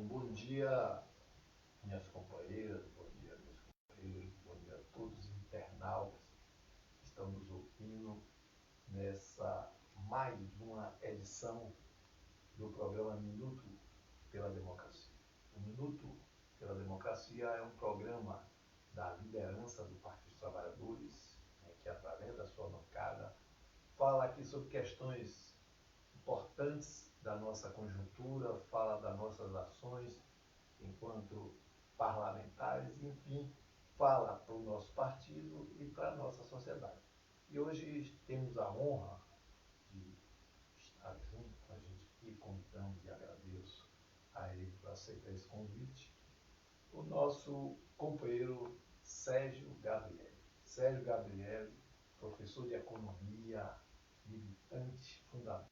bom dia, minhas companheiras, bom dia, meus companheiros, bom dia a todos os internautas que estão nos ouvindo nessa mais uma edição do programa Minuto pela Democracia. O Minuto pela Democracia é um programa da liderança do Partido dos Trabalhadores, que através da sua bancada fala aqui sobre questões importantes da nossa conjuntura, fala das nossas ações enquanto parlamentares, enfim, fala para o nosso partido e para a nossa sociedade. E hoje temos a honra de estar junto com a gente aqui, convidamos e agradeço a ele por aceitar esse convite, o nosso companheiro Sérgio Gabrielli. Sérgio Gabrielli, professor de economia, militante, fundador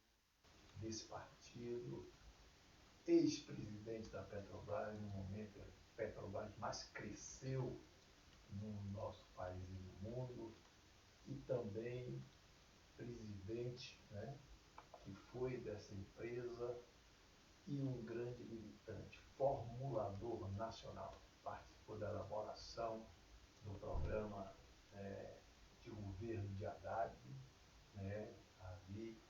desse partido, ex-presidente da Petrobras, no momento que a Petrobras mais cresceu no nosso país e no mundo, e também presidente, que foi dessa empresa, e um grande militante, formulador nacional, participou da elaboração do programa de governo de Haddad, ali.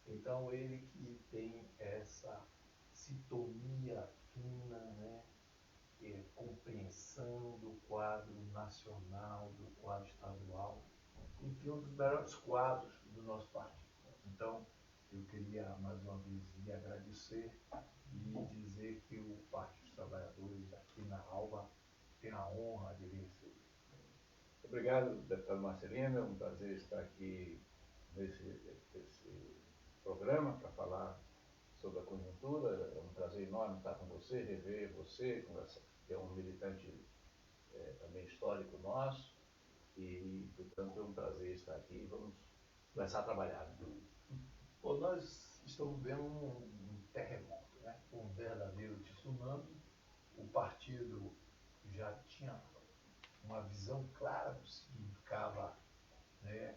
Então, ele que tem essa sintonia fina, compreensão do quadro nacional, do quadro estadual, enfim, um dos melhores quadros do nosso partido. Então, eu queria mais uma vez lhe agradecer e dizer que o Partido dos Trabalhadores aqui na Alva tem a honra de lhe receber. Obrigado, deputado Marcelino. É um prazer estar aqui nesse programa para falar sobre a conjuntura. É um prazer enorme estar com você, rever você, que é um militante também histórico nosso, e, portanto, é um prazer estar aqui. Vamos começar a trabalhar. Bom, nós estamos vendo um terremoto, um verdadeiro tsunami. O partido já tinha uma visão clara do que significava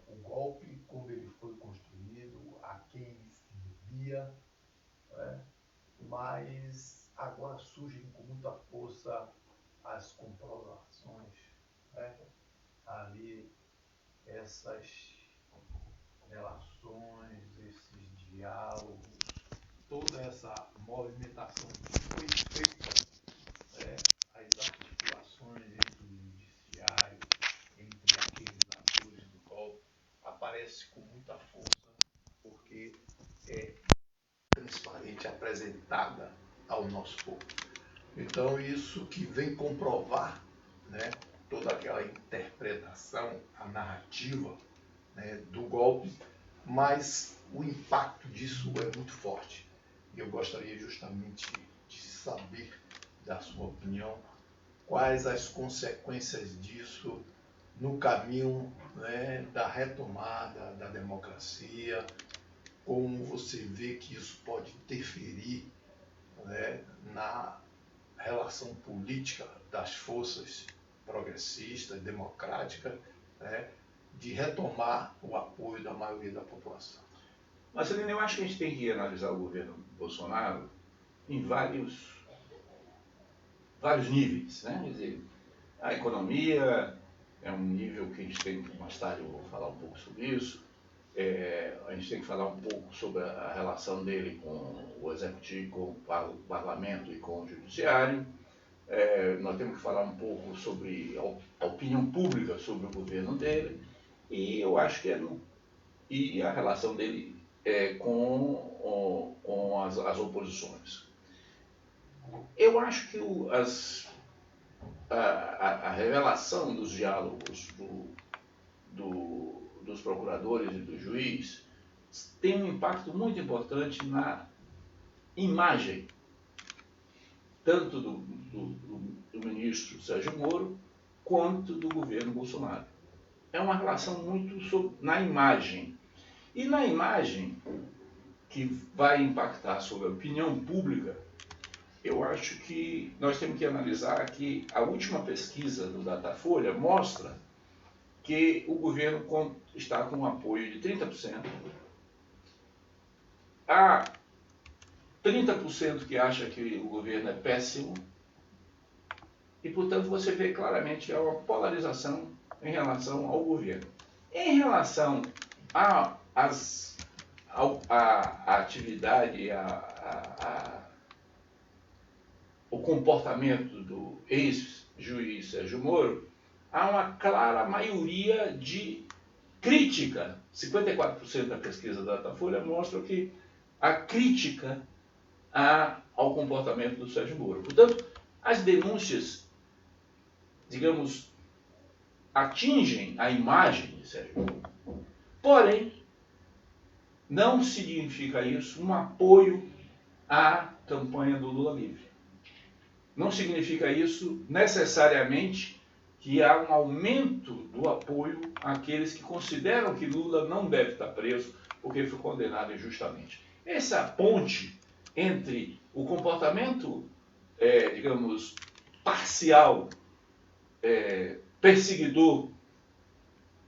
o golpe, como ele foi construído, a quem ele servia, mas agora surgem com muita força as comprovações, ali essas relações, esses diálogos, toda essa movimentação que foi feita, as articulações entre o judiciário, entre aqueles atores do golpe, aparece com muita força, porque é transparente, apresentada ao nosso povo. Então, isso que vem comprovar toda aquela interpretação, a narrativa do golpe, mas o impacto disso é muito forte. E eu gostaria justamente de saber, da sua opinião, quais as consequências disso no caminho da retomada da democracia, como você vê que isso pode interferir na relação política das forças progressistas, democráticas, de retomar o apoio da maioria da população. Marcelino, eu acho que a gente tem que analisar o governo Bolsonaro em vários níveis, Quer dizer, a economia é um nível que a gente tem que, mais tarde eu vou falar um pouco sobre isso. A gente tem que falar um pouco sobre a relação dele com o executivo, com o parlamento e com o judiciário. Nós temos que falar um pouco sobre a opinião pública sobre o governo dele, e eu acho que e a relação dele com as oposições. Eu acho que a revelação dos diálogos dos procuradores e do juiz tem um impacto muito importante na imagem, tanto do ministro Sérgio Moro, quanto do governo Bolsonaro. É uma relação muito na imagem. E na imagem que vai impactar sobre a opinião pública, eu acho que nós temos que analisar que a última pesquisa do Datafolha mostra que o governo está com um apoio de 30%. 30% que acha que o governo é péssimo, e, portanto, você vê claramente que há uma polarização em relação ao governo. Em relação à atividade, o comportamento do ex-juiz Sérgio Moro, há uma clara maioria de crítica. 54% da pesquisa da Datafolha mostra que há crítica ao comportamento do Sérgio Moro. Portanto, as denúncias, digamos, atingem a imagem de Sérgio Moro. Porém, não significa isso um apoio à campanha do Lula livre. Não significa isso necessariamente que há um aumento do apoio àqueles que consideram que Lula não deve estar preso porque foi condenado injustamente. Essa ponte entre o comportamento, digamos, parcial, perseguidor,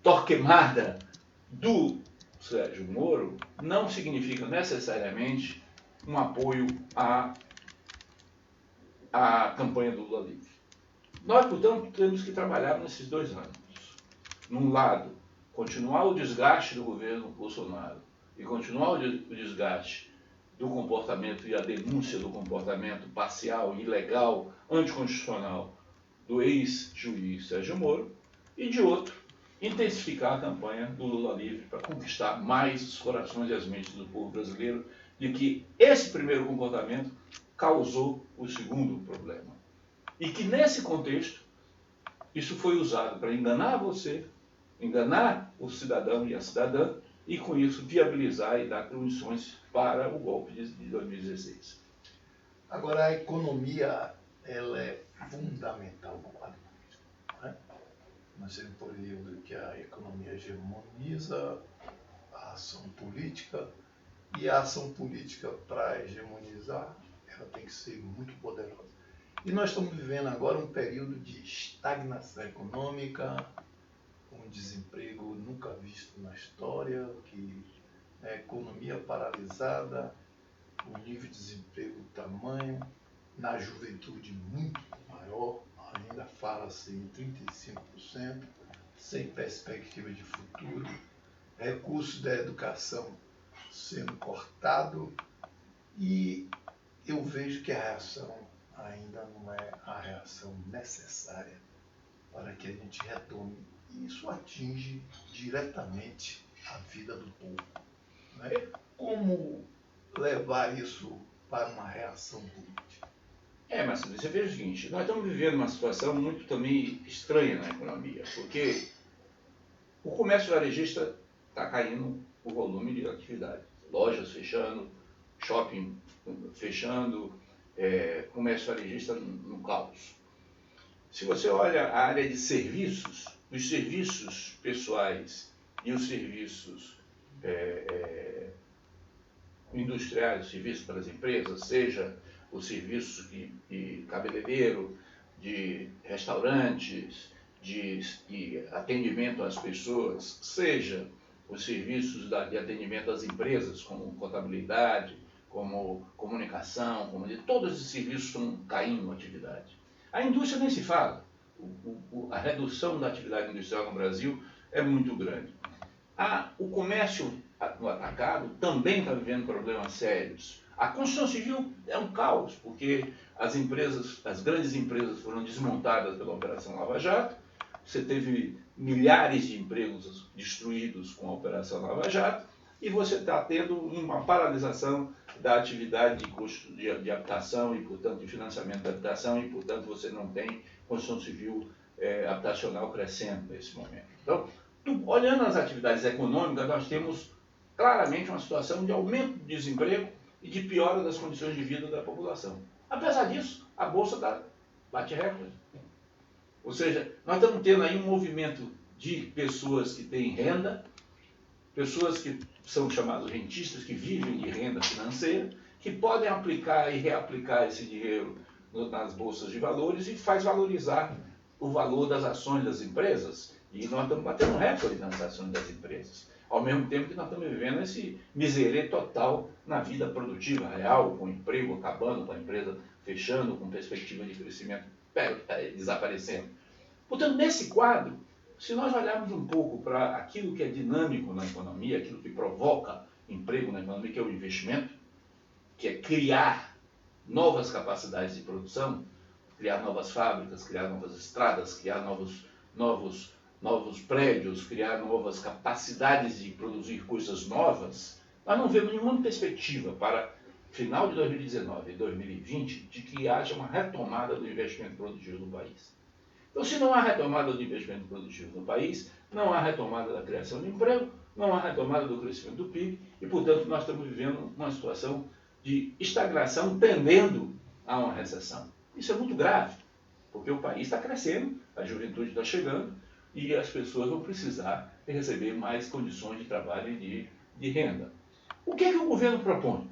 torquemada do Sérgio Moro, não significa necessariamente um apoio à campanha do Lula livre. Nós, portanto, temos que trabalhar nesses dois âmbitos. Num lado, continuar o desgaste do governo Bolsonaro e continuar o desgaste do comportamento e a denúncia do comportamento parcial, ilegal, anticonstitucional do ex-juiz Sérgio Moro, e de outro, intensificar a campanha do Lula livre para conquistar mais os corações e as mentes do povo brasileiro de que esse primeiro comportamento causou o segundo problema. E que nesse contexto, isso foi usado para enganar você, enganar o cidadão e a cidadã, e com isso viabilizar e dar condições para o golpe de 2016. Agora, a economia, ela é fundamental no quadro político, né? Nós temos um período que a economia hegemoniza a ação política, e a ação política, para hegemonizar, ela tem que ser muito poderosa. E nós estamos vivendo agora um período de estagnação econômica, um desemprego nunca visto na história, que a economia paralisada, o nível de desemprego tamanho, na juventude muito maior, ainda fala-se em 35%, sem perspectiva de futuro, recursos da educação sendo cortado, e eu vejo que a reação ainda não é a reação necessária para que a gente retome. E isso atinge diretamente a vida do povo, né? Como levar isso para uma reação política? Mas você veja o seguinte, nós estamos vivendo uma situação muito também estranha na economia, porque o comércio varejista está caindo o volume de atividade. Lojas fechando, shopping fechando, comércio varejista no caos. Se você olha a área de serviços, os serviços pessoais e os serviços industriais, serviços para as empresas, seja o serviço de cabeleireiro, de restaurantes, de atendimento às pessoas, seja os serviços de atendimento às empresas, como contabilidade, como comunicação, todos esses serviços estão caindo na atividade. A indústria nem se fala. A redução da atividade industrial no Brasil é muito grande. O comércio no atacado também está vivendo problemas sérios. A construção civil é um caos, porque as grandes empresas foram desmontadas pela Operação Lava Jato. Você teve milhares de empregos destruídos com a Operação Lava Jato, e você está tendo uma paralisação da atividade de habitação e, portanto, de financiamento da habitação, e, portanto, você não tem construção civil habitacional crescendo nesse momento. Então, olhando as atividades econômicas, nós temos claramente uma situação de aumento do desemprego e de piora das condições de vida da população. Apesar disso, a Bolsa bate recorde. Ou seja, nós estamos tendo aí um movimento de pessoas que têm renda, pessoas que são chamadas rentistas, que vivem de renda financeira, que podem aplicar e reaplicar esse dinheiro nas bolsas de valores e faz valorizar o valor das ações das empresas. E nós estamos batendo recorde nas ações das empresas. ao mesmo tempo que nós estamos vivendo esse miserê total na vida produtiva real, com o emprego acabando, com a empresa fechando, com perspectiva de crescimento desaparecendo. Portanto, nesse quadro, se nós olharmos um pouco para aquilo que é dinâmico na economia, aquilo que provoca emprego na economia, que é o investimento, que é criar novas capacidades de produção, criar novas fábricas, criar novas estradas, criar novos prédios, criar novas capacidades de produzir coisas novas, nós não vemos nenhuma perspectiva para final de 2019 e 2020 de que haja uma retomada do investimento produtivo no país. Então, se não há retomada do investimento produtivo no país, não há retomada da criação de emprego, não há retomada do crescimento do PIB e, portanto, nós estamos vivendo uma situação de estagnação tendendo a uma recessão. Isso é muito grave, porque o país está crescendo, a juventude está chegando e as pessoas vão precisar receber mais condições de trabalho e de renda. O que é que o governo propõe?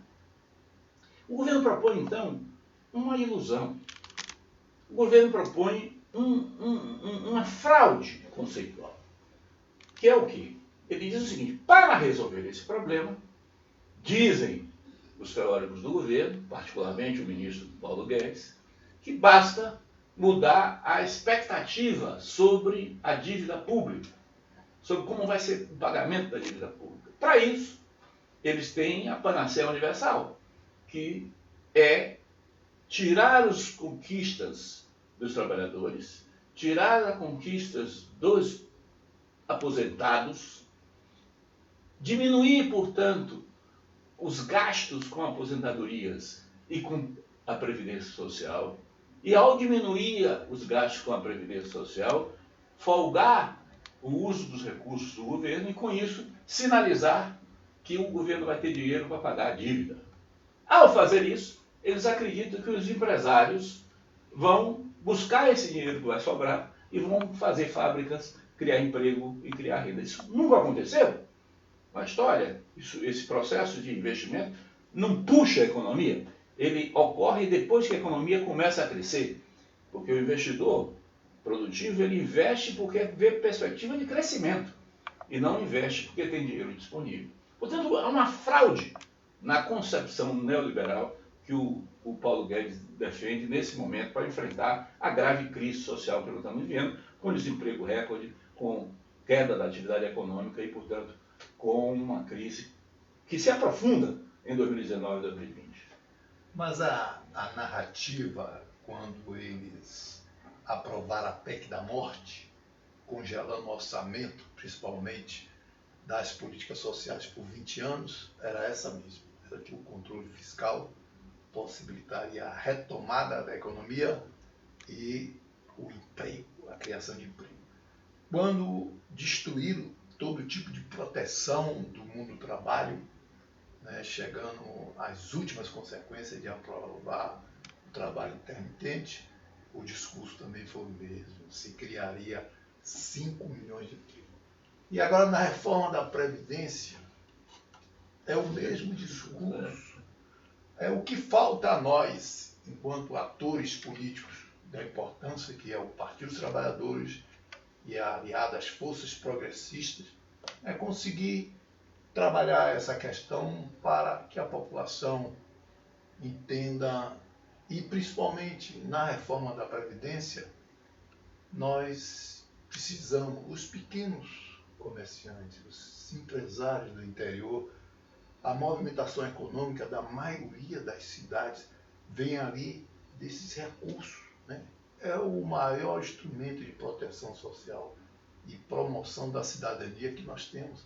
O governo propõe, então, uma ilusão. O governo propõe uma fraude conceitual. Que é o quê? Ele diz o seguinte: para resolver esse problema, dizem os teóricos do governo, particularmente o ministro Paulo Guedes, que basta mudar a expectativa sobre a dívida pública, sobre como vai ser o pagamento da dívida pública. Para isso, eles têm a panaceia universal, que é tirar as conquistas dos trabalhadores, tirar as conquistas dos aposentados, diminuir, portanto, os gastos com aposentadorias e com a Previdência Social, e ao diminuir os gastos com a Previdência Social, folgar o uso dos recursos do governo e, com isso, sinalizar que o governo vai ter dinheiro para pagar a dívida. Ao fazer isso, eles acreditam que os empresários vão buscar esse dinheiro que vai sobrar e vão fazer fábricas, criar emprego e criar renda. Isso nunca aconteceu na história. Esse processo de investimento não puxa a economia. Ele ocorre depois que a economia começa a crescer. Porque o investidor produtivo, ele investe porque vê perspectiva de crescimento e não investe porque tem dinheiro disponível. Portanto, é uma fraude na concepção neoliberal que o Paulo Guedes defende nesse momento para enfrentar a grave crise social que nós estamos vivendo, com desemprego recorde, com queda da atividade econômica e, portanto, com uma crise que se aprofunda em 2019 e 2020. Mas a narrativa, quando eles aprovaram a PEC da morte, congelando o orçamento, principalmente das políticas sociais por 20 anos, era essa mesmo. Era que o controle fiscal possibilitaria a retomada da economia e o emprego, a criação de emprego. Quando destruíram todo tipo de proteção do mundo do trabalho, né, chegando às últimas consequências de aprovar o trabalho intermitente, o discurso também foi o mesmo, se criaria 5 milhões de empregos. E agora na reforma da Previdência é o mesmo discurso. É o que falta a nós, enquanto atores políticos, da importância que é o Partido dos Trabalhadores e a aliada às forças progressistas, é conseguir trabalhar essa questão para que a população entenda, e principalmente na reforma da Previdência, nós precisamos, os pequenos comerciantes, os empresários do interior, a movimentação econômica da maioria das cidades vem ali desses recursos, né? É o maior instrumento de proteção social e promoção da cidadania que nós temos.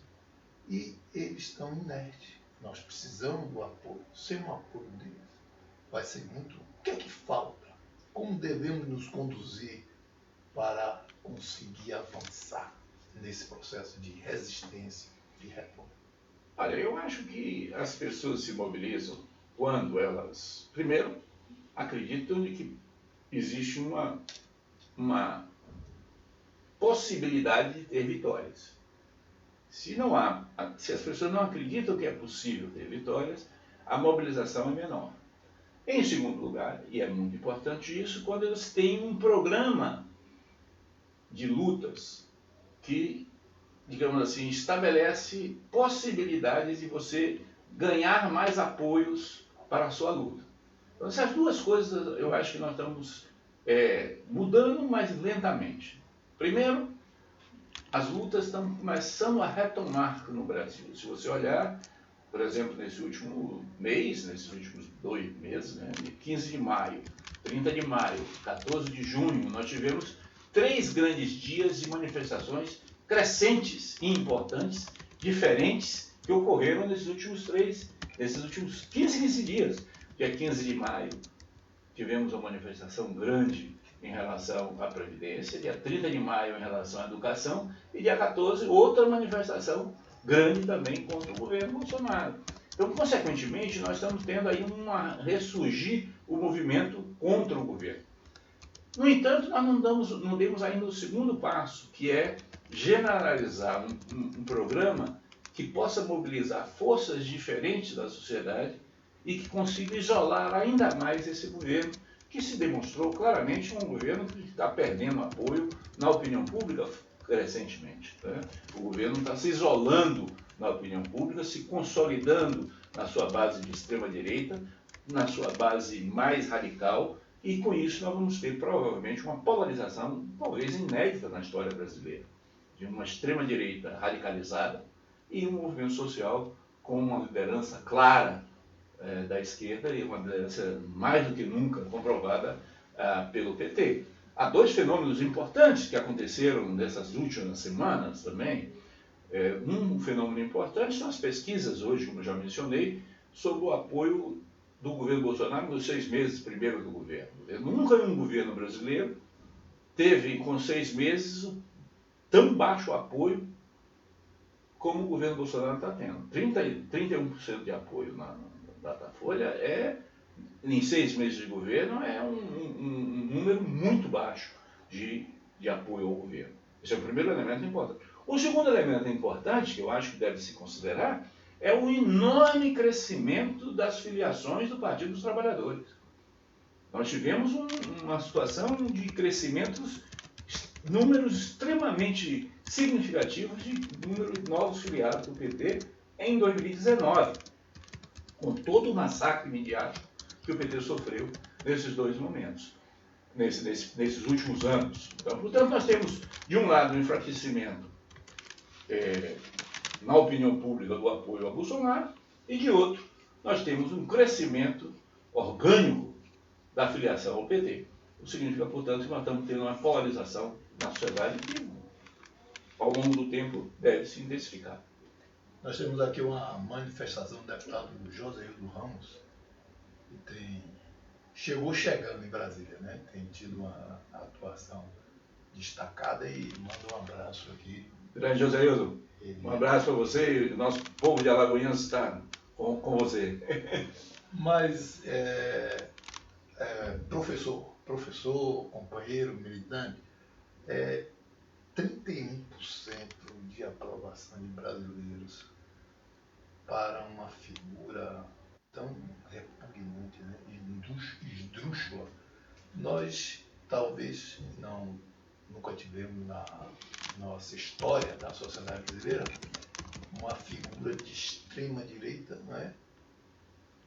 E eles estão inertes. Nós precisamos do apoio. Sem o apoio deles, vai ser muito... O que é que falta? Como devemos nos conduzir para conseguir avançar nesse processo de resistência, de reforma? Olha, eu acho que as pessoas se mobilizam quando elas, primeiro, acreditam de que existe uma possibilidade de ter vitórias. Se as pessoas não acreditam que é possível ter vitórias, a mobilização é menor. Em segundo lugar, e é muito importante isso, quando eles têm um programa de lutas que digamos assim, estabelece possibilidades de você ganhar mais apoios para a sua luta. Então, essas duas coisas eu acho que nós estamos mudando, mas lentamente. Primeiro, as lutas estão começando a retomar no Brasil. Se você olhar, por exemplo, nesse último mês, nesses últimos 2 meses, né, de 15 de maio, 30 de maio, 14 de junho, nós tivemos 3 grandes dias de manifestações crescentes e importantes, diferentes, que ocorreram nesses últimos 15 dias. Dia 15 de maio, tivemos uma manifestação grande em relação à Previdência, dia 30 de maio em relação à educação, e dia 14, outra manifestação grande também contra o governo Bolsonaro. Então, consequentemente, nós estamos tendo aí ressurgir o movimento contra o governo. No entanto, nós não demos ainda o segundo passo, que é generalizar um programa que possa mobilizar forças diferentes da sociedade e que consiga isolar ainda mais esse governo, que se demonstrou claramente um governo que está perdendo apoio na opinião pública crescentemente. Né? O governo está se isolando na opinião pública, se consolidando na sua base de extrema-direita, na sua base mais radical, e com isso nós vamos ter provavelmente uma polarização, talvez inédita na história brasileira, de uma extrema-direita radicalizada e um movimento social com uma liderança clara da esquerda e uma liderança mais do que nunca comprovada pelo PT. Há 2 fenômenos importantes que aconteceram nessas últimas semanas também. Um fenômeno importante são as pesquisas hoje, como eu já mencionei, sobre o apoio do governo Bolsonaro nos 6 meses primeiro do governo. Nunca um governo brasileiro teve, com 6 meses, tão baixo apoio como o governo Bolsonaro está tendo. 31% de apoio na Datafolha em 6 meses de governo, é um número muito baixo de apoio ao governo. Esse é o primeiro elemento importante. O segundo elemento importante, que eu acho que deve se considerar, é o enorme crescimento das filiações do Partido dos Trabalhadores. Nós tivemos uma situação de números extremamente significativos de números de novos filiados do PT em 2019, com todo o massacre midiático que o PT sofreu nesses 2 momentos, nesses últimos anos. Então, portanto, nós temos, de um lado, um enfraquecimento na opinião pública do apoio a Bolsonaro, e de outro, nós temos um crescimento orgânico da filiação ao PT. Isso significa, portanto, que nós estamos tendo uma polarização na sociedade que, ao longo do tempo, deve se intensificar. Nós temos aqui uma manifestação do deputado Joséildo Ramos, que chegou chegando em Brasília, né? Tem tido uma atuação destacada e manda um abraço aqui. Grande Joséildo, um abraço para você e o nosso povo de Alagoinhas está com você. Mas, professor, companheiro, militante, 31% de aprovação de brasileiros para uma figura tão repugnante, né, esdrúxula. Nós talvez nunca tivemos na nossa história da sociedade brasileira uma figura de extrema direita, né,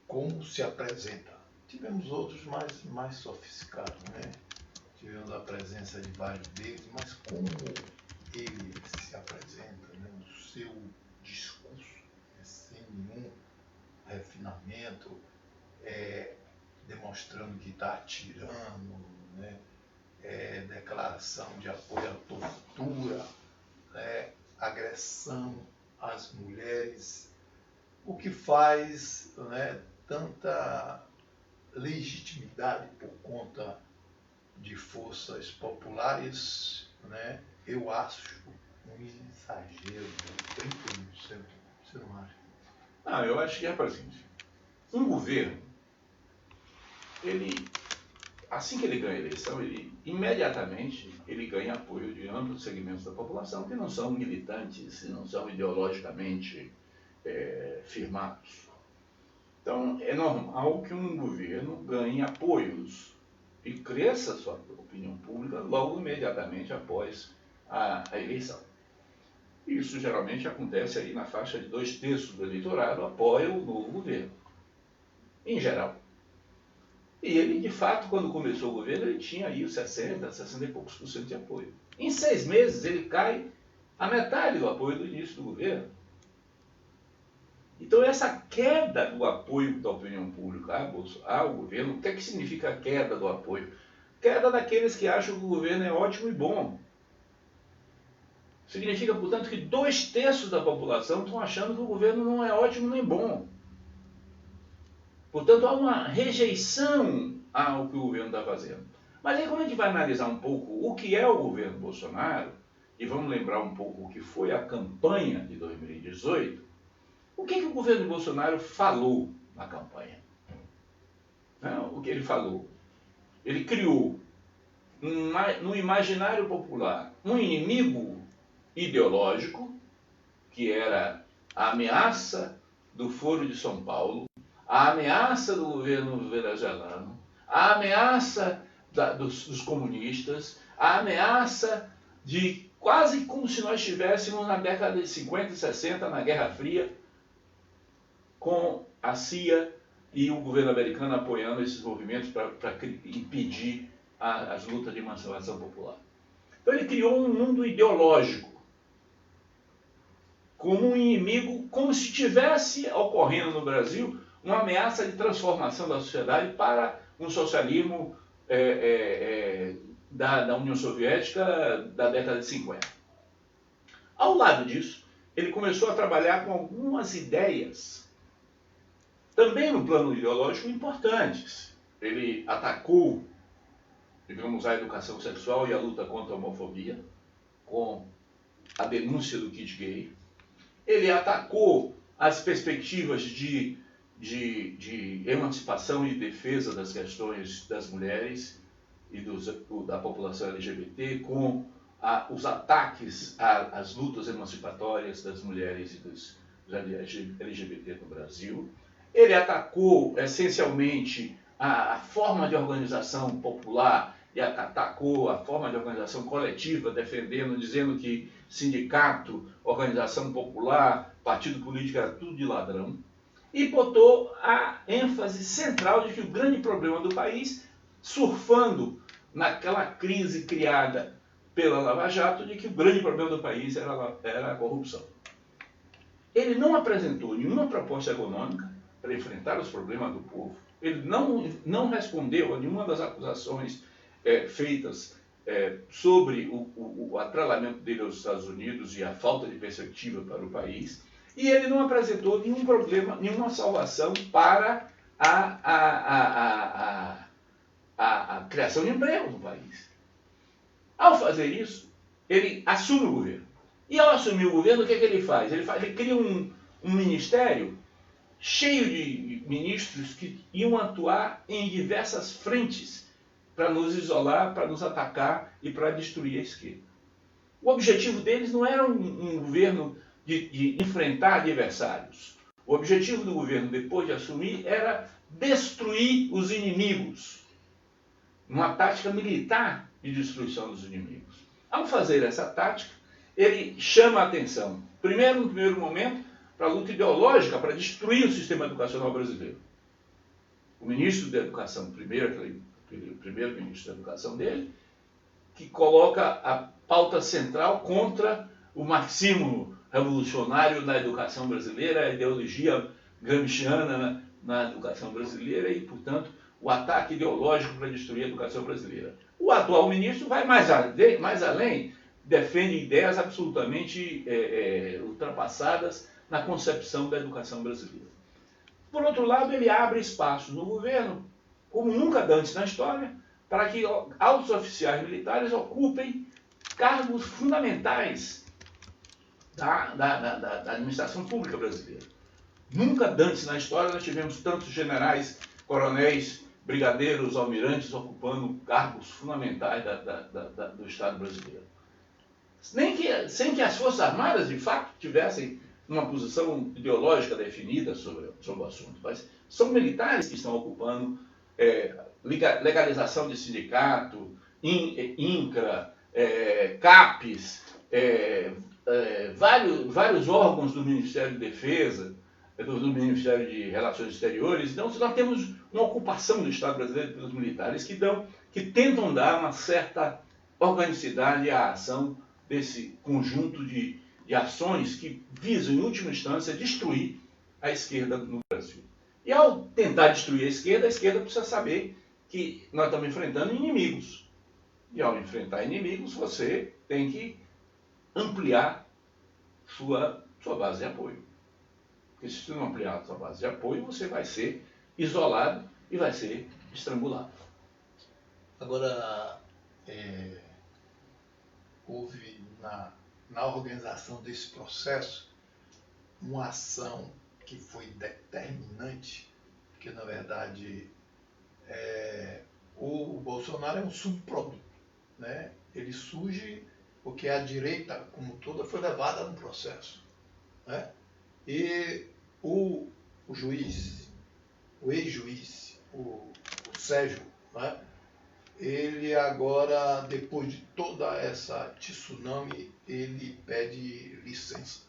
como se apresenta. Tivemos outros mais sofisticados, né? Tivemos a presença de vários deles, mas como ele se apresenta, né, no seu discurso, sem nenhum refinamento, demonstrando que está atirando, né, declaração de apoio à tortura, né, agressão às mulheres, o que faz, né, tanta legitimidade por conta de forças populares, né? Eu acho um exagero, 31%. Você não acha? Não, eu acho que é para seguinte. Um governo, assim que ele ganha a eleição, imediatamente ganha apoio de amplos segmentos da população que não são militantes e não são ideologicamente firmados. Então, é normal que um governo ganhe apoios e cresça sua opinião pública logo imediatamente após a eleição. Isso geralmente acontece aí na faixa de 2/3 do eleitorado apoia o novo governo, em geral. E ele, de fato, quando começou o governo, ele tinha aí os 60 e poucos % de apoio. Em 6 meses, ele cai a metade do apoio do início do governo. Então, essa queda do apoio da opinião pública ao governo, o que é que significa a queda do apoio? Queda daqueles que acham que o governo é ótimo e bom. Significa, portanto, que 2/3 da população estão achando que o governo não é ótimo nem bom. Portanto, há uma rejeição ao que o governo está fazendo. Mas aí, quando a gente vai analisar um pouco o que é o governo Bolsonaro, e vamos lembrar um pouco o que foi a campanha de 2018, o que o governo Bolsonaro falou na campanha? Não, o que ele falou? Ele criou no imaginário popular um inimigo ideológico, que era a ameaça do Foro de São Paulo, a ameaça do governo venezuelano, a ameaça dos comunistas, a ameaça de quase como se nós estivéssemos na década de 50 e 60, na Guerra Fria, com a CIA e o governo americano apoiando esses movimentos para impedir as lutas de emancipação popular. Então ele criou um mundo ideológico como um inimigo, como se estivesse ocorrendo no Brasil uma ameaça de transformação da sociedade para um socialismo da União Soviética da década de 50. Ao lado disso, ele começou a trabalhar com algumas ideias, também no plano ideológico, importantes. Ele atacou, digamos, a educação sexual e a luta contra a homofobia, com a denúncia do kit gay. Ele atacou as perspectivas de emancipação e defesa das questões das mulheres e da população LGBT, com os ataques às lutas emancipatórias das mulheres e dos LGBT no Brasil. Ele atacou essencialmente a forma de organização popular e atacou a forma de organização coletiva, dizendo que sindicato, organização popular, partido político era tudo de ladrão, e botou a ênfase central de que o grande problema do país, surfando naquela crise criada pela Lava Jato, de que o grande problema do país era a corrupção. Ele não apresentou nenhuma proposta econômica para enfrentar os problemas do povo, ele não respondeu a nenhuma das acusações feitas sobre o atrelamento dele aos Estados Unidos e a falta de perspectiva para o país, e ele não apresentou nenhum problema, nenhuma salvação para a criação de emprego no país. Ao fazer isso, ele assume o governo. E ao assumir o governo, o que ele faz? Ele cria um ministério cheio de ministros que iam atuar em diversas frentes para nos isolar, para nos atacar e para destruir a esquerda. O objetivo deles não era um governo de enfrentar adversários. O objetivo do governo, depois de assumir, era destruir os inimigos. Uma tática militar de destruição dos inimigos. Ao fazer essa tática, ele chama a atenção, no primeiro momento, para a luta ideológica, para destruir o sistema educacional brasileiro. O ministro da Educação, primeiro ministro da Educação dele, que coloca a pauta central contra o marxismo revolucionário na educação brasileira, a ideologia gramsciana na educação brasileira e, portanto, o ataque ideológico para destruir a educação brasileira. O atual ministro vai mais além, defende ideias absolutamente ultrapassadas na concepção da educação brasileira. Por outro lado, ele abre espaço no governo, como nunca antes na história, para que altos oficiais militares ocupem cargos fundamentais da administração pública brasileira. Nunca antes na história nós tivemos tantos generais, coronéis, brigadeiros, almirantes ocupando cargos fundamentais do Estado brasileiro. Sem que as Forças Armadas, de fato, tivessem uma posição ideológica definida sobre o assunto. Mas são militares que estão ocupando legalização de sindicato, INCRA, CAPES, vários órgãos do Ministério de Defesa, do Ministério de Relações Exteriores. Então, nós temos uma ocupação do Estado brasileiro pelos militares que tentam dar uma certa organicidade à ação desse conjunto de ações que visam, em última instância, destruir a esquerda no Brasil. E ao tentar destruir a esquerda precisa saber que nós estamos enfrentando inimigos. E ao enfrentar inimigos, você tem que ampliar sua base de apoio. Porque se você não ampliar a sua base de apoio, você vai ser isolado e vai ser estrangulado. Agora, houve na organização desse processo uma ação que foi determinante, porque na verdade o Bolsonaro é um subproduto, né? Ele surge porque a direita como toda foi levada a um processo, né? E o juiz, o ex-juiz, o Sérgio, né? Ele agora, depois de toda essa tsunami, ele pede licença,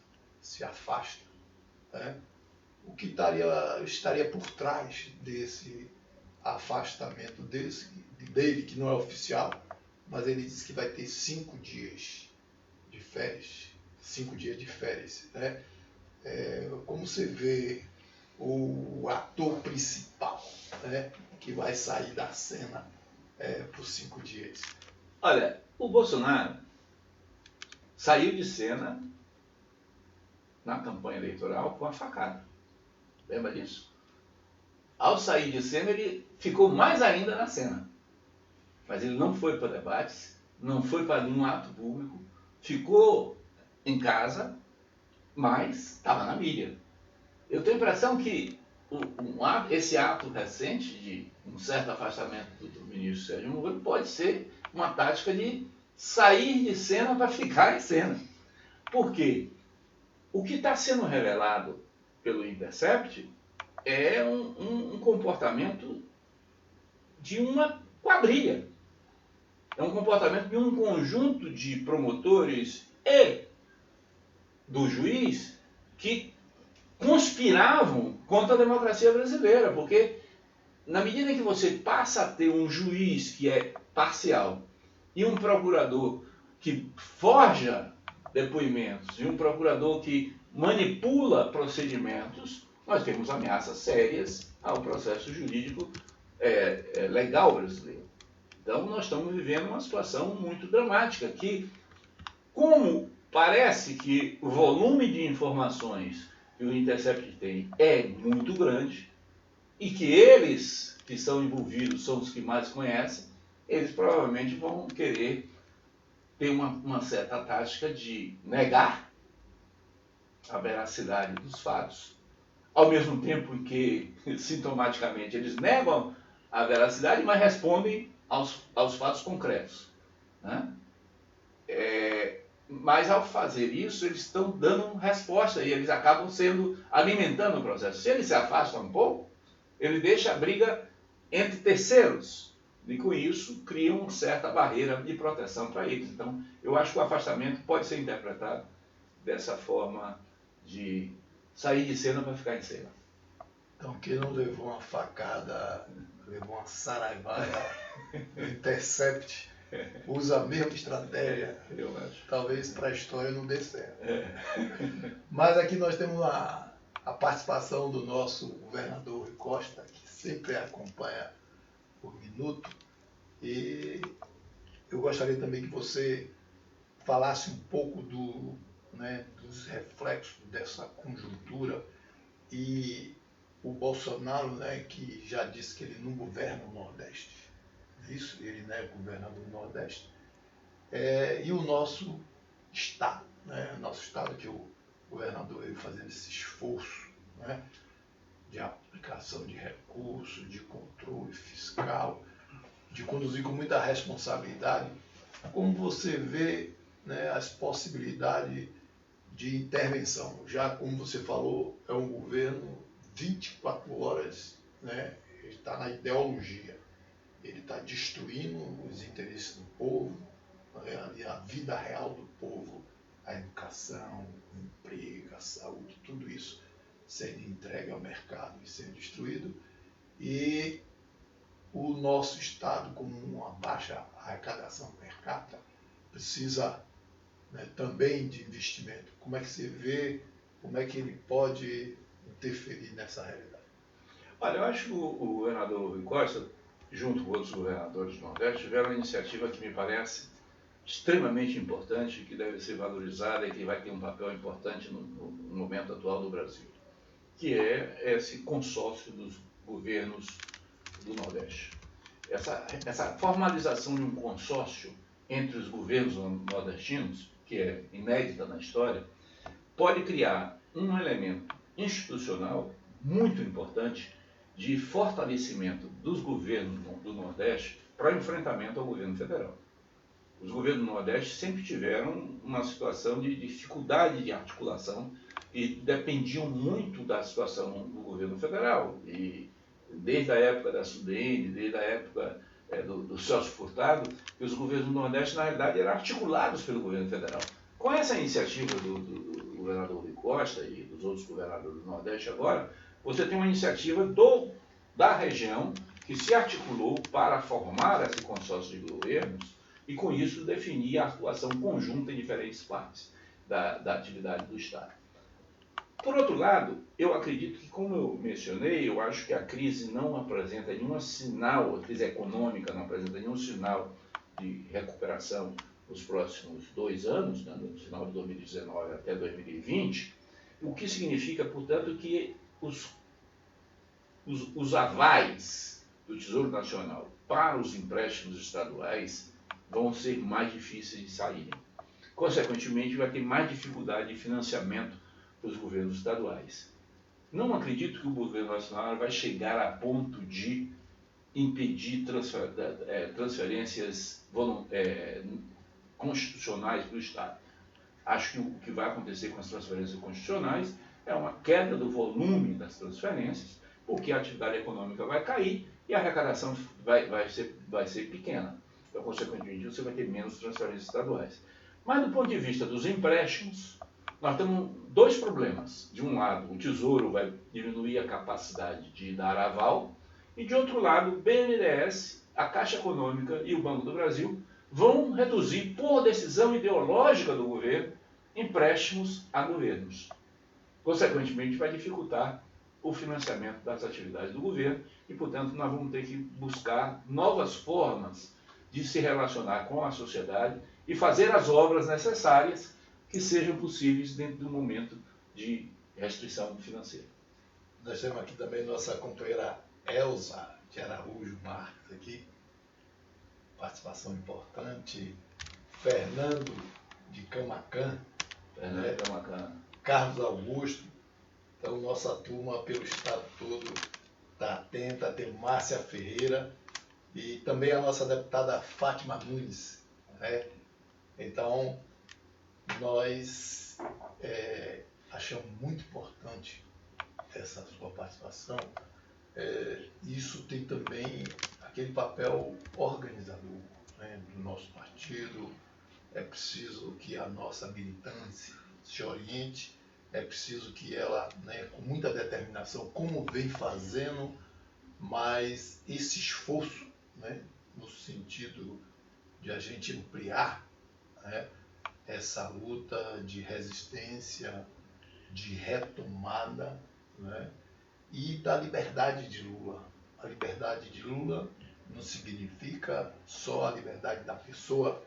se afasta, né? O que estaria por trás desse afastamento dele, que não é oficial, mas ele disse que vai ter 5 dias de férias, 5 dias de férias, né? Como você vê o ator principal, né, que vai sair da cena por 5 dias? Olha, o Bolsonaro saiu de cena na campanha eleitoral com a facada. Lembra disso? Ao sair de cena, ele ficou mais ainda na cena. Mas ele não foi para debates, não foi para nenhum ato público, ficou em casa, mas estava na mídia. Eu tenho a impressão que esse ato recente de um certo afastamento do ministro Sérgio Moro pode ser uma tática de sair de cena para ficar em cena. Por quê? O que está sendo revelado pelo Intercept é um comportamento de uma quadrilha. É um comportamento de um conjunto de promotores e do juiz que conspiravam contra a democracia brasileira, porque na medida em que você passa a ter um juiz que é parcial e um procurador que forja depoimentos e um procurador que manipula procedimentos, nós temos ameaças sérias ao processo jurídico legal brasileiro. Então nós estamos vivendo uma situação muito dramática que, como parece que o volume de informações que o Intercept tem é muito grande e que eles que são envolvidos são os que mais conhecem, eles provavelmente vão querer ter uma certa tática de negar a veracidade dos fatos, ao mesmo tempo em que, sintomaticamente, eles negam a veracidade, mas respondem aos fatos concretos, né? Mas ao fazer isso, eles estão dando resposta e eles acabam alimentando o processo. Se ele se afasta um pouco, ele deixa a briga entre terceiros e com isso cria uma certa barreira de proteção para eles. Então, eu acho que o afastamento pode ser interpretado dessa forma de sair de cena para ficar em cena. Então, quem não levou uma facada, levou uma saraivaia, o Intercept usa a mesma estratégia. Eu acho. Talvez para a história não dê certo. Mas aqui nós temos a participação do nosso governador Rui Costa, que sempre acompanha por minuto. E eu gostaria também que você falasse um pouco dos reflexos dessa conjuntura. E o Bolsonaro, né, que já disse que ele não governa o Nordeste. Isso, ele não é governador do Nordeste. E o nosso Estado, né? Nosso Estado, que o governador veio fazendo esse esforço, né, de aplicação de recursos, de controle fiscal, de conduzir com muita responsabilidade. Como você vê, né, as possibilidades de intervenção? Já como você falou, é um governo 24 horas, né? Ele está na ideologia, ele está destruindo os interesses do povo, né, a vida real do povo a educação, o emprego, a saúde, tudo isso sendo entregue ao mercado e sendo destruído, e o nosso Estado, com uma baixa arrecadação per capita, precisa, né, também de investimento. Como é que você vê, como é que ele pode interferir nessa realidade? Olha, eu acho que o governador Rui Costa, junto com outros governadores do Nordeste, tiveram uma iniciativa que me parece extremamente importante, que deve ser valorizada e que vai ter um papel importante no momento atual do Brasil, que é esse consórcio dos governos do Nordeste. Essa formalização de um consórcio entre os governos nordestinos, que é inédita na história, pode criar um elemento institucional muito importante de fortalecimento dos governos do Nordeste para enfrentamento ao governo federal. Os governos do Nordeste sempre tiveram uma situação de dificuldade de articulação e dependiam muito da situação do governo federal. E desde a época da Sudene, desde a época do Celso Furtado, que os governos do Nordeste, na realidade, eram articulados pelo governo federal. Com essa iniciativa do governador Rui Costa e dos outros governadores do Nordeste agora, você tem uma iniciativa da região que se articulou para formar esse consórcio de governos e, com isso, definir a atuação conjunta em diferentes partes da atividade do Estado. Por outro lado, eu acredito que, como eu mencionei, eu acho que a crise não apresenta nenhum sinal, a crise econômica não apresenta nenhum sinal de recuperação nos próximos 2 anos, né, no final de 2019 até 2020, o que significa, portanto, que os avais do Tesouro Nacional para os empréstimos estaduais vão ser mais difíceis de saírem. Consequentemente, vai ter mais dificuldade de financiamento para os governos estaduais. Não acredito que o governo nacional vai chegar a ponto de impedir transferências constitucionais para o Estado. Acho que o que vai acontecer com as transferências constitucionais é uma queda do volume das transferências, porque a atividade econômica vai cair e a arrecadação vai ser pequena. Então, consequentemente, você vai ter menos transferências estaduais. Mas, do ponto de vista dos empréstimos, nós temos 2 problemas. De um lado, o Tesouro vai diminuir a capacidade de dar aval, e, de outro lado, o BNDES, a Caixa Econômica e o Banco do Brasil vão reduzir, por decisão ideológica do governo, empréstimos a governos. Consequentemente, vai dificultar o financiamento das atividades do governo e, portanto, nós vamos ter que buscar novas formas de se relacionar com a sociedade e fazer as obras necessárias que sejam possíveis dentro do momento de restrição financeira. Nós temos aqui também nossa companheira Elza de Araújo Marques aqui, participação importante, Fernando de Camacan, Carlos Augusto. Então, nossa turma pelo estado todo está atenta. Tem Márcia Ferreira e também a nossa deputada Fátima Nunes, né? Então, nós achamos muito importante essa sua participação. Isso tem também aquele papel organizador, né, do nosso partido. É preciso que a nossa militância se oriente, é preciso que ela, né, com muita determinação, como vem fazendo, mas esse esforço, né, no sentido de a gente ampliar, né, essa luta de resistência, de retomada, né, e da liberdade de Lula. A liberdade de Lula não significa só a liberdade da pessoa,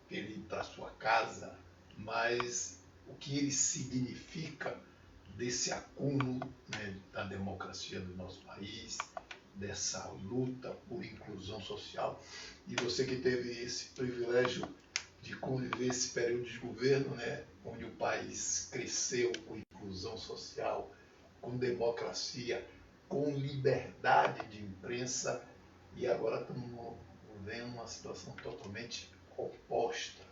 ele ir para sua casa, mas o que ele significa desse acúmulo, né, da democracia do nosso país, dessa luta por inclusão social. E você que teve esse privilégio de conviver esse período de governo, né, onde o país cresceu com inclusão social, com democracia, com liberdade de imprensa, e agora estamos vendo uma situação totalmente oposta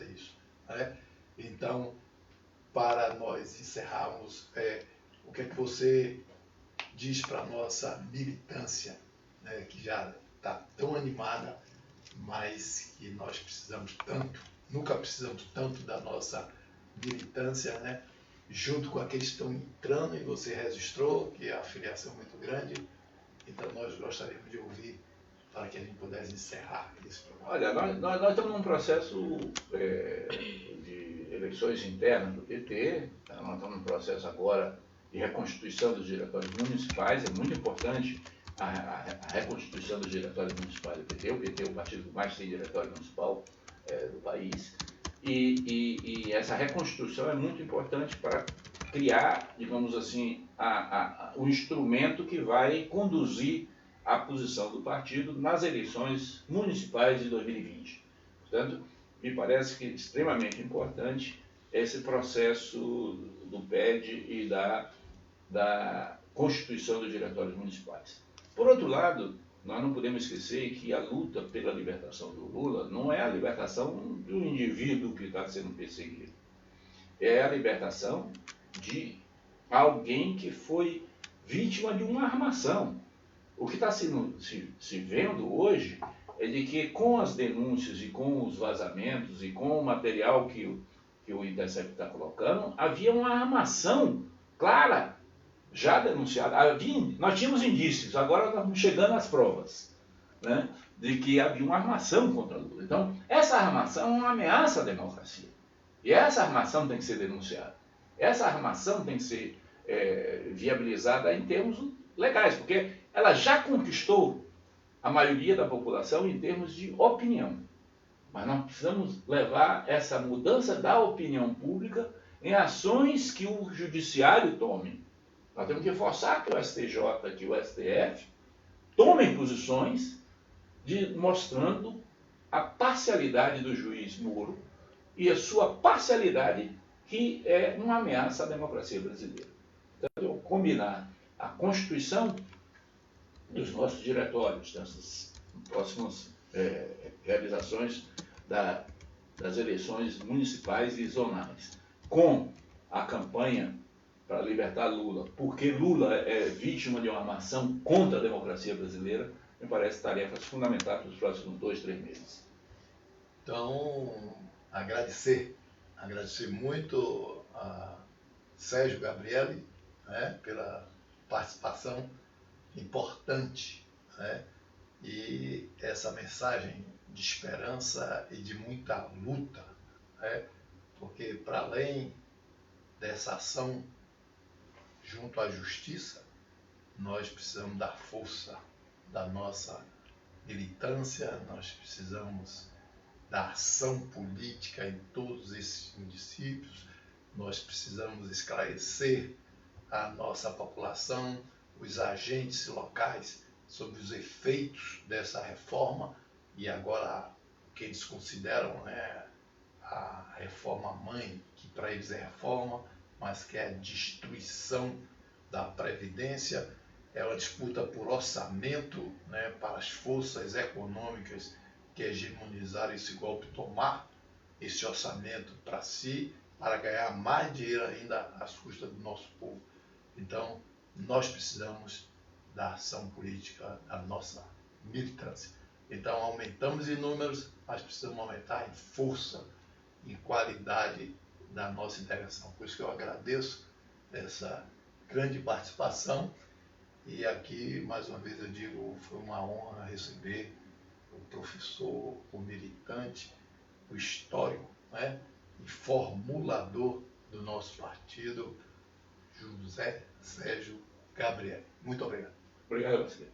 a isso, né? Então, para nós encerrarmos, o que é que você diz para a nossa militância, né, que já está tão animada, mas que nós precisamos tanto nunca precisamos tanto da nossa militância, né? Junto com aqueles que estão entrando, e você registrou que a afiliação é muito grande, então nós gostaríamos de ouvir para que a gente pudesse encerrar esse programa. Olha, nós estamos num processo de eleições internas do PT, nós estamos num processo agora de reconstituição dos diretórios municipais, é muito importante a reconstituição dos diretórios municipais do PT. O PT é o partido que mais tem diretório municipal do país, e essa reconstrução é muito importante para criar, digamos assim, o instrumento que vai conduzir a posição do partido nas eleições municipais de 2020. Portanto, me parece que é extremamente importante esse processo do PED e da constituição dos diretórios municipais. Por outro lado, nós não podemos esquecer que a luta pela libertação do Lula não é a libertação do indivíduo que está sendo perseguido. É a libertação de alguém que foi vítima de uma armação. O que está se vendo hoje é de que com as denúncias e com os vazamentos e com o material que o Intercept está colocando, havia uma armação clara, já denunciada. Nós tínhamos indícios, agora nós estamos chegando às provas, né, de que havia uma armação contra Lula. Então, essa armação é uma ameaça à democracia. E essa armação tem que ser denunciada. Essa armação tem que ser viabilizada em termos legais, porque ela já conquistou a maioria da população em termos de opinião. Mas nós precisamos levar essa mudança da opinião pública em ações que o judiciário tome. Nós temos que forçar que o STJ, que o STF, tomem posições mostrando a parcialidade do juiz Moro e a sua parcialidade, que é uma ameaça à democracia brasileira. Então, combinar a constituição dos nossos diretórios, dessas próximas realizações das eleições municipais e zonais, com a campanha para libertar Lula, porque Lula é vítima de uma armação contra a democracia brasileira, me parece tarefas fundamentais para os próximos 2-3 meses. Então, agradecer muito a Sérgio Gabrielli, né, pela participação importante, né, e essa mensagem de esperança e de muita luta, né, porque para além dessa ação junto à justiça, nós precisamos da força da nossa militância, nós precisamos da ação política em todos esses municípios, nós precisamos esclarecer a nossa população, os agentes locais, sobre os efeitos dessa reforma, e agora o que eles consideram, né, a reforma mãe, que para eles é reforma, mas que é a destruição da Previdência, é uma disputa por orçamento, né, para as forças econômicas que hegemonizaram esse golpe tomar esse orçamento para si, para ganhar mais dinheiro ainda às custas do nosso povo. Então, nós precisamos da ação política, da nossa militância. Então, aumentamos em números, mas precisamos aumentar em força, em qualidade da nossa integração. Por isso que eu agradeço essa grande participação. E aqui, mais uma vez, eu digo, foi uma honra receber o professor, o militante, o histórico, né, e formulador do nosso partido, José Sérgio Gabrielli. Muito obrigado. Obrigado a você.